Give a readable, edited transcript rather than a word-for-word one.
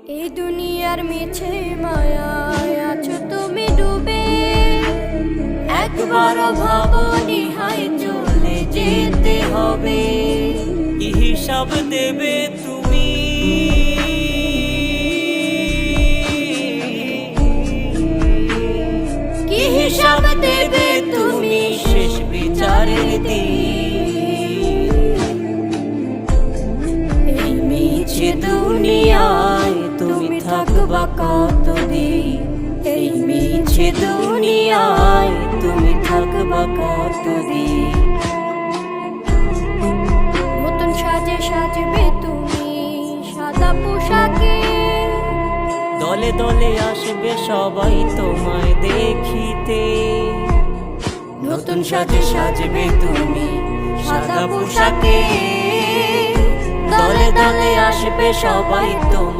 এই দুনিয়ার মিছে মায়ায় আছো তুমি ডুবে, একবারও ভাবনি হায় চলে যেতে হবে। কি হিসাব দেবে তুমি? কি হিসাব দেবে তুমি শেষ বিচারের দিন? এই মিছে দুনিয়ায় তুমি থাকবা কতদিন? এই মিছে দুনিয়ায় তুমি থাকবা কতদিন? নতুন সাজে সাজবে তুমি সাদা পোশাকে, দলে দলে আসবে সবাই তোমায় দেখিতে। নতুন সাজে সাজবে তুমি সাদা পোশাকে, দলে দলে আসবে সবাই তোমায়